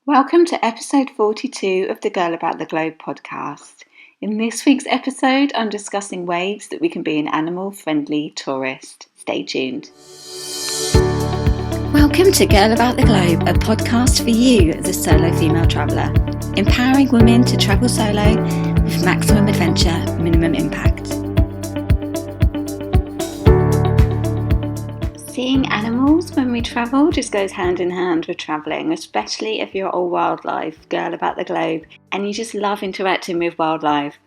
Welcome to episode 42 of the Girl About the Globe podcast. In this week's episode, I'm discussing ways that we can be an animal-friendly tourist. Stay tuned. Welcome to Girl About the Globe, a podcast for you, the solo female traveller, empowering women to travel solo with maximum adventure, minimum impact. Seeing animals when we travel just goes hand in hand with travelling, especially if you're a wildlife girl about the globe and you just love interacting with wildlife.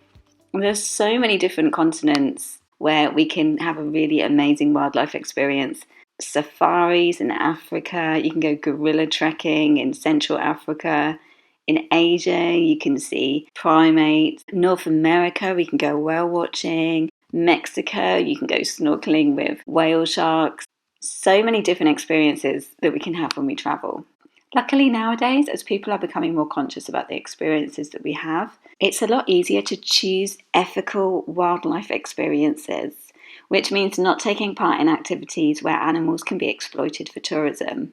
And there's so many different continents where we can have a really amazing wildlife experience. Safaris in Africa, you can go gorilla trekking in Central Africa. In Asia, you can see primates. North America, we can go whale watching. Mexico, you can go snorkeling with whale sharks. So many different experiences that we can have when we travel. Luckily nowadays, as people are becoming more conscious about the experiences that we have, it's a lot easier to choose ethical wildlife experiences, which means not taking part in activities where animals can be exploited for tourism.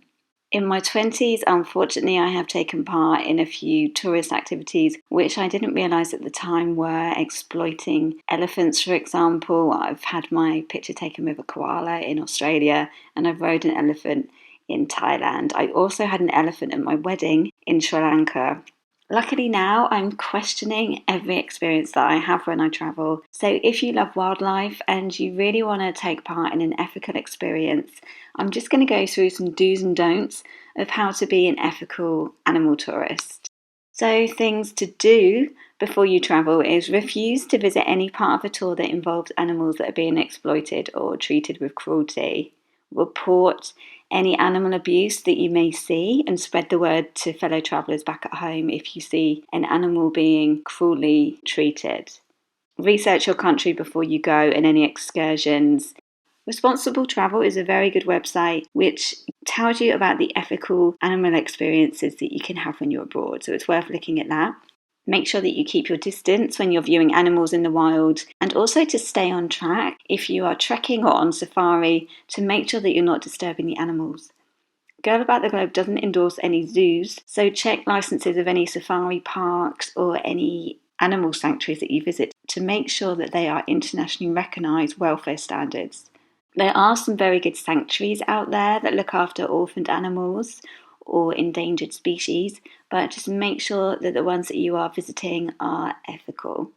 In my 20s, unfortunately, I have taken part in a few tourist activities which I didn't realise at the time were exploiting elephants, for example. I've had my picture taken with a koala in Australia, and I've rode an elephant in Thailand. I also had an elephant at my wedding in Sri Lanka. Luckily now, I'm questioning every experience that I have when I travel. So if you love wildlife and you really want to take part in an ethical experience, I'm just going to go through some do's and don'ts of how to be an ethical animal tourist. So things to do before you travel is refuse to visit any part of a tour that involves animals that are being exploited or treated with cruelty. Report any animal abuse that you may see and spread the word to fellow travellers back at home if you see an animal being cruelly treated. Research your country before you go and any excursions. Responsible Travel is a very good website which tells you about the ethical animal experiences that you can have when you're abroad, so it's worth looking at that. Make sure that you keep your distance when you're viewing animals in the wild, and also to stay on track if you are trekking or on safari to make sure that you're not disturbing the animals. Girl About the Globe doesn't endorse any zoos, so check licenses of any safari parks or any animal sanctuaries that you visit to make sure that they are internationally recognised welfare standards. There are some very good sanctuaries out there that look after orphaned animals or endangered species, but just make sure that the ones that you are visiting are ethical.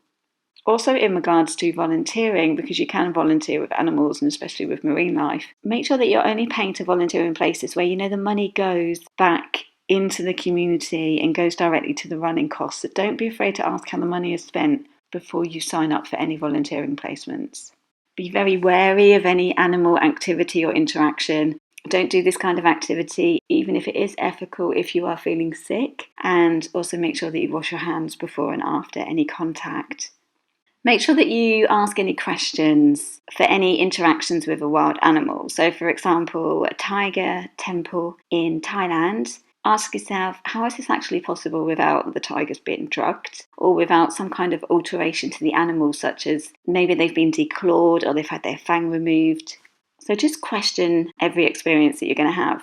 Also, in regards to volunteering, because you can volunteer with animals and especially with marine life, make sure that you're only paying to volunteer in places where you know the money goes back into the community and goes directly to the running costs. So don't be afraid to ask how the money is spent before you sign up for any volunteering placements. Be very wary of any animal activity or interaction. Don't do this kind of activity, even if it is ethical, if you are feeling sick. And also make sure that you wash your hands before and after any contact. Make sure that you ask any questions for any interactions with a wild animal. So, for example, a tiger temple in Thailand. Ask yourself, how is this actually possible without the tigers being drugged or without some kind of alteration to the animal, such as maybe they've been declawed or they've had their fang removed? So just question every experience that you're going to have.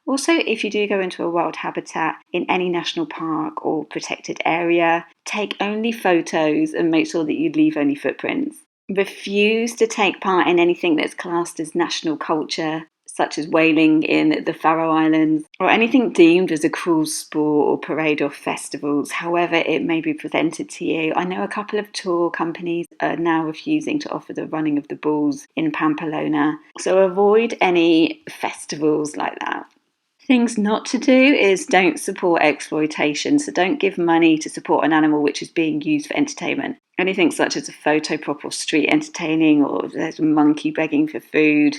Also, if you do go into a wild habitat in any national park or protected area, take only photos and make sure that you leave only footprints. Refuse to take part in anything that's classed as national culture, such as whaling in the Faroe Islands, or anything deemed as a cruel sport or parade or festivals, however it may be presented to you. I know a couple of tour companies are now refusing to offer the running of the bulls in Pamplona, so avoid any festivals like that. Things not to do is don't support exploitation, so don't give money to support an animal which is being used for entertainment. Anything such as a photo prop or street entertaining, or there's a monkey begging for food.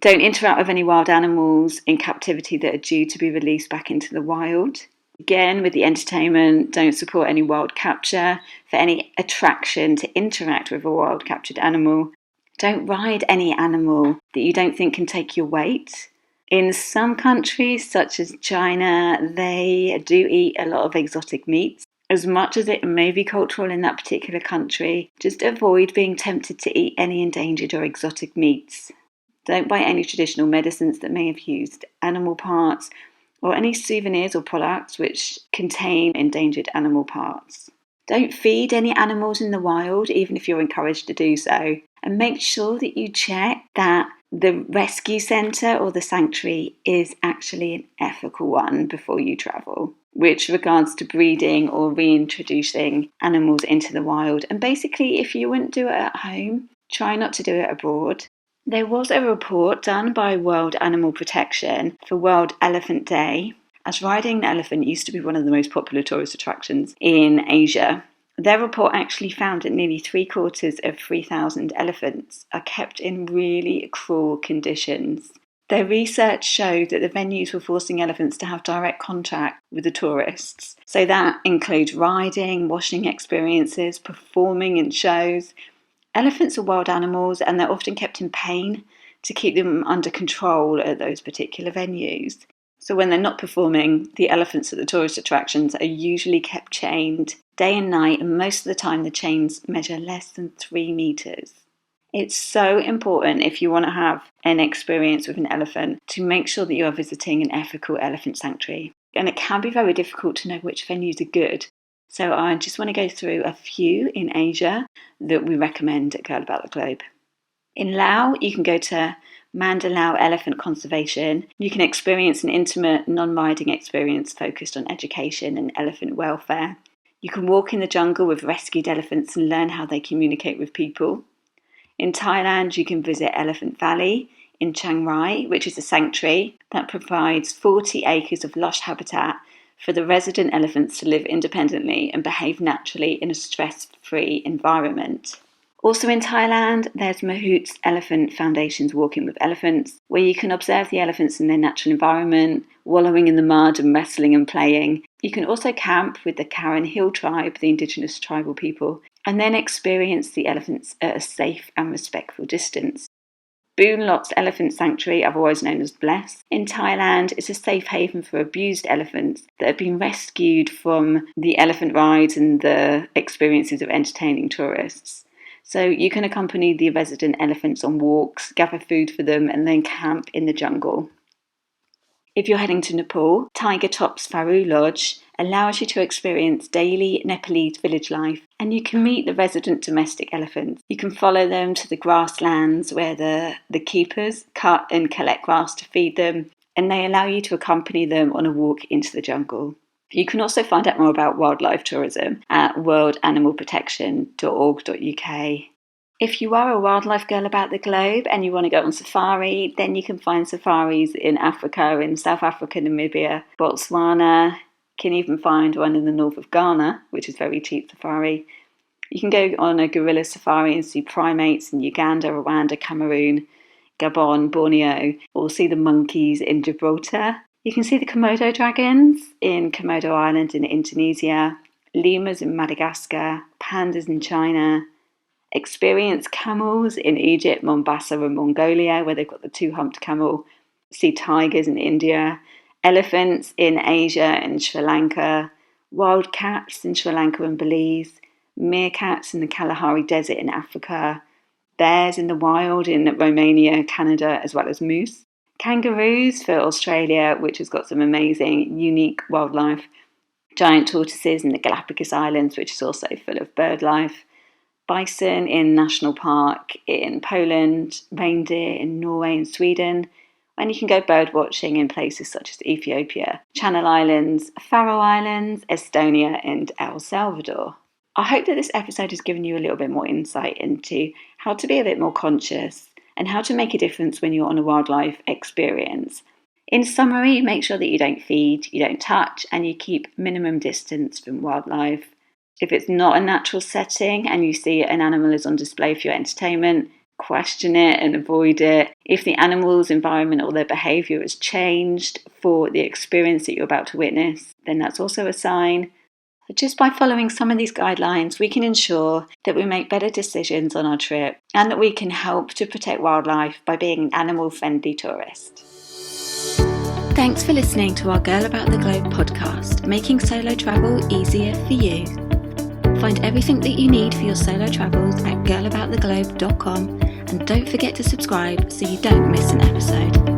Don't interact with any wild animals in captivity that are due to be released back into the wild. Again, with the entertainment, don't support any wild capture for any attraction to interact with a wild captured animal. Don't ride any animal that you don't think can take your weight. In some countries, such as China, they do eat a lot of exotic meats. As much as it may be cultural in that particular country, just avoid being tempted to eat any endangered or exotic meats. Don't buy any traditional medicines that may have used animal parts, or any souvenirs or products which contain endangered animal parts. Don't feed any animals in the wild, even if you're encouraged to do so. And make sure that you check that the rescue centre or the sanctuary is actually an ethical one before you travel, which regards to breeding or reintroducing animals into the wild. And basically, if you wouldn't do it at home, try not to do it abroad. There was a report done by World Animal Protection for World Elephant Day, as riding an elephant used to be one of the most popular tourist attractions in Asia. Their report actually found that nearly 3/4 of 3,000 elephants are kept in really cruel conditions. Their research showed that the venues were forcing elephants to have direct contact with the tourists. So that includes riding, washing experiences, performing in shows. Elephants are wild animals and they're often kept in pain to keep them under control at those particular venues. So when they're not performing, the elephants at the tourist attractions are usually kept chained day and night, and most of the time the chains measure less than 3 meters. It's so important, if you want to have an experience with an elephant, to make sure that you are visiting an ethical elephant sanctuary. And it can be very difficult to know which venues are good. So I just want to go through a few in Asia that we recommend at Girl About the Globe. In Laos, you can go to Mandalao Elephant Conservation. You can experience an intimate, non-riding experience focused on education and elephant welfare. You can walk in the jungle with rescued elephants and learn how they communicate with people. In Thailand, you can visit Elephant Valley in Chiang Rai, which is a sanctuary that provides 40 acres of lush habitat for the resident elephants to live independently and behave naturally in a stress-free environment. Also in Thailand, there's Mahout's Elephant Foundation's Walking with Elephants, where you can observe the elephants in their natural environment, wallowing in the mud and wrestling and playing. You can also camp with the Karen Hill tribe, the indigenous tribal people, and then experience the elephants at a safe and respectful distance. Boon Lot's Elephant Sanctuary, otherwise known as Bless, in Thailand, is a safe haven for abused elephants that have been rescued from the elephant rides and the experiences of entertaining tourists. So you can accompany the resident elephants on walks, gather food for them, and then camp in the jungle. If you're heading to Nepal, Tiger Top's Faru Lodge allows you to experience daily Nepalese village life, and you can meet the resident domestic elephants. You can follow them to the grasslands where the keepers cut and collect grass to feed them, and they allow you to accompany them on a walk into the jungle. You can also find out more about wildlife tourism at worldanimalprotection.org.uk. If you are a wildlife girl about the globe and you want to go on safari, then you can find safaris in Africa, in South Africa, Namibia, Botswana. You can even find one in the north of Ghana, which is very cheap safari. You can go on a gorilla safari and see primates in Uganda, Rwanda, Cameroon, Gabon, Borneo, or see the monkeys in Gibraltar. You can see the Komodo dragons in Komodo Island in Indonesia, lemurs in Madagascar, pandas in China, experience camels in Egypt, Mombasa and Mongolia, where they've got the 2-humped camel, see tigers in India, elephants in Asia and Sri Lanka, wild cats in Sri Lanka and Belize, meerkats in the Kalahari Desert in Africa, bears in the wild in Romania, Canada, as well as moose, kangaroos for Australia, which has got some amazing, unique wildlife, giant tortoises in the Galapagos Islands, which is also full of bird life, bison in National Park in Poland, reindeer in Norway and Sweden, and you can go bird watching in places such as Ethiopia, Channel Islands, Faroe Islands, Estonia and El Salvador. I hope that this episode has given you a little bit more insight into how to be a bit more conscious and how to make a difference when you're on a wildlife experience. In summary, make sure that you don't feed, you don't touch, and you keep minimum distance from wildlife. If it's not a natural setting and you see an animal is on display for your entertainment, question it and avoid it. If the animal's environment or their behaviour has changed for the experience that you're about to witness, then that's also a sign. Just by following some of these guidelines, we can ensure that we make better decisions on our trip and that we can help to protect wildlife by being an animal-friendly tourist. Thanks for listening to our Girl About the Globe podcast, making solo travel easier for you. Find everything that you need for your solo travels at girlabouttheglobe.com, and don't forget to subscribe so you don't miss an episode.